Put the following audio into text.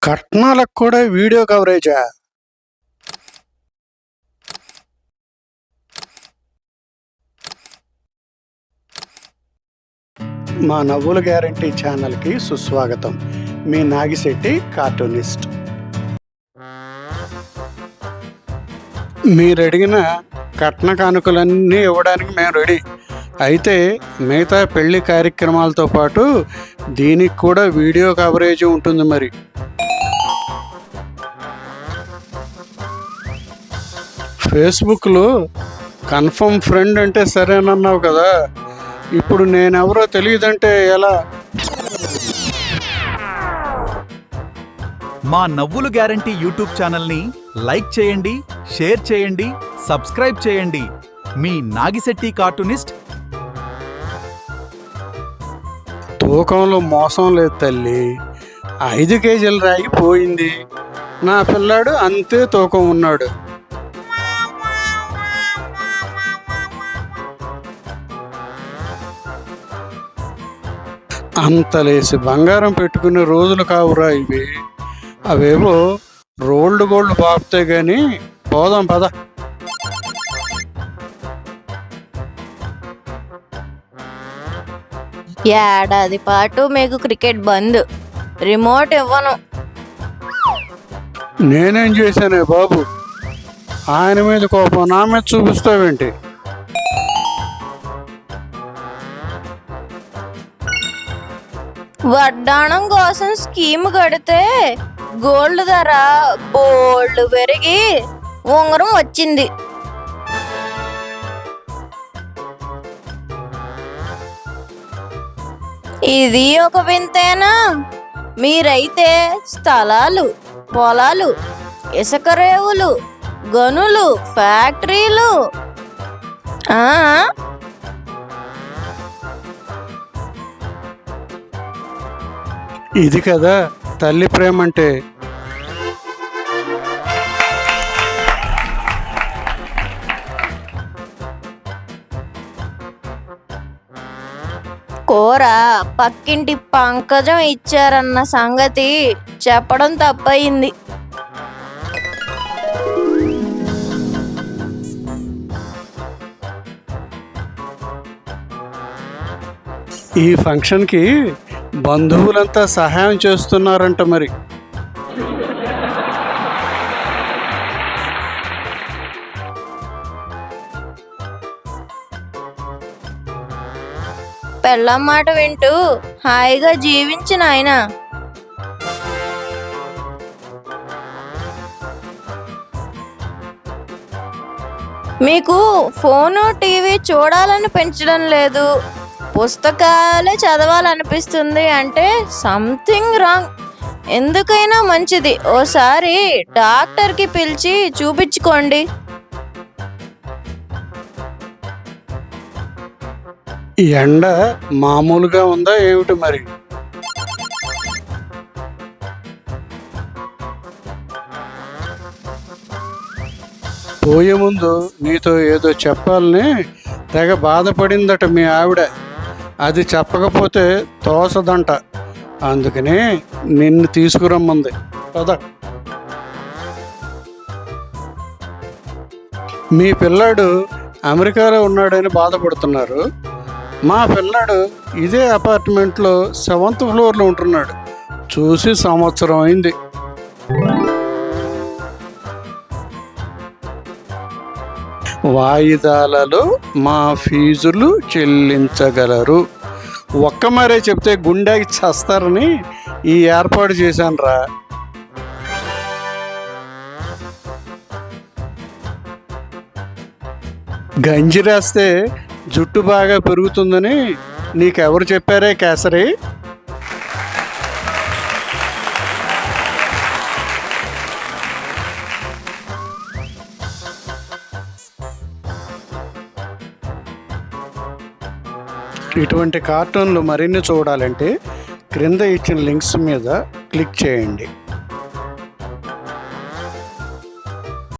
కట్నాలకు కూడా వీడియో కవరేజా? మా నవ్వుల గ్యారంటీ ఛానల్కి సుస్వాగతం. మీ నాగిశెట్టి కార్టూనిస్ట్. మీరు అడిగిన కట్న కానుకలన్నీ ఇవ్వడానికి మేము రెడీ. అయితే మిగతా పెళ్లి కార్యక్రమాలతో పాటు దీనికి కూడా వీడియో కవరేజ్ ఉంటుంది. మరి ఫేస్బుక్లో కన్ఫర్మ్ ఫ్రెండ్ అంటే సరేనన్నావు కదా, ఇప్పుడు నేనెవరో తెలియదంటే ఎలా? మా నవ్వులు గ్యారంటీ యూట్యూబ్ ఛానల్ని లైక్ చేయండి, షేర్ చేయండి, సబ్స్క్రైబ్ చేయండి. మీ నాగిశెట్టి కార్టూనిస్ట్. తూకంలో మోసం లేదు తల్లి. 5 కేజీల రాయి పోయింది. నా పిల్లాడు అంతే తూకం ఉన్నాడు. అంతలేసి బంగారం పెట్టుకునే రోజులు కావురా ఇవి. అవేవో రోల్డ్ గోల్డ్ బాపుతాయి కానీ పోదాం పద. ఏడాది పాటు మీకు క్రికెట్ బంద్. రిమోట్ ఇవ్వను. నేనేం చేశానే బాబు? ఆయన మీద కోపం నా మీద చూపిస్తావేంటి? వడ్డాణం కోసం స్కీమ్ కడితే గోల్డ్ ధర బోల్డ్ పెరిగి ఉంగరం వచ్చింది. ఇది ఒక వింతేనా? మీరైతే స్థలాలు, పొలాలు, ఇసుక రేవులు, గనులు, ఫ్యాక్టరీలు. ఇది కదా తల్లి ప్రేమ అంటే. కూర పక్కింటి పంకజం ఇచ్చారన్న సంగతి చెప్పడం తప్పయింది. ఈ ఫంక్షన్కి బంధువులంతా సహాయం చేస్తున్నారంట. మరి పెళ్ళాం మాట వింటూ హాయిగా జీవించిన ఆయన మీకు ఫోను, టీవీ చూడాలని పెంచడం లేదు, పుస్తకాలే చదవాలనిపిస్తుంది అంటే సంథింగ్ రాంగ్. ఎందుకైనా మంచిది ఓసారి డాక్టర్కి పిలిచి చూపించుకోండి. ఎండ మామూలుగా ఉందా ఏమిటి మరి? పోయే ముందు నీతో ఏదో చెప్పాలని తెగ బాధపడిందట మీ ఆవిడ. అది చెప్పకపోతే తోసదంట. అందుకనే నిన్ను తీసుకురమ్మంది. పద. మీ పిల్లాడు అమెరికాలో ఉన్నాడని బాధపడుతున్నారు. మా పిల్లాడు ఇదే అపార్ట్మెంట్లో 7th ఫ్లోర్లో ఉంటున్నాడు. చూసి సంవత్సరం అయింది. వాయిదాలలో మా ఫీజులు చెల్లించగలరు. ఒక్క మరే చెప్తే గుండెకి చస్తారని ఈ ఏర్పాటు చేశాను రా. గంజి రాస్తే జుట్టు బాగా పెరుగుతుందని నీకెవరు చెప్పారే కేసరి? ఇటువంటి కార్టూన్లు మరిన్ని చూడాలంటే క్రింద ఇచ్చిన లింక్స్ మీద క్లిక్ చేయండి.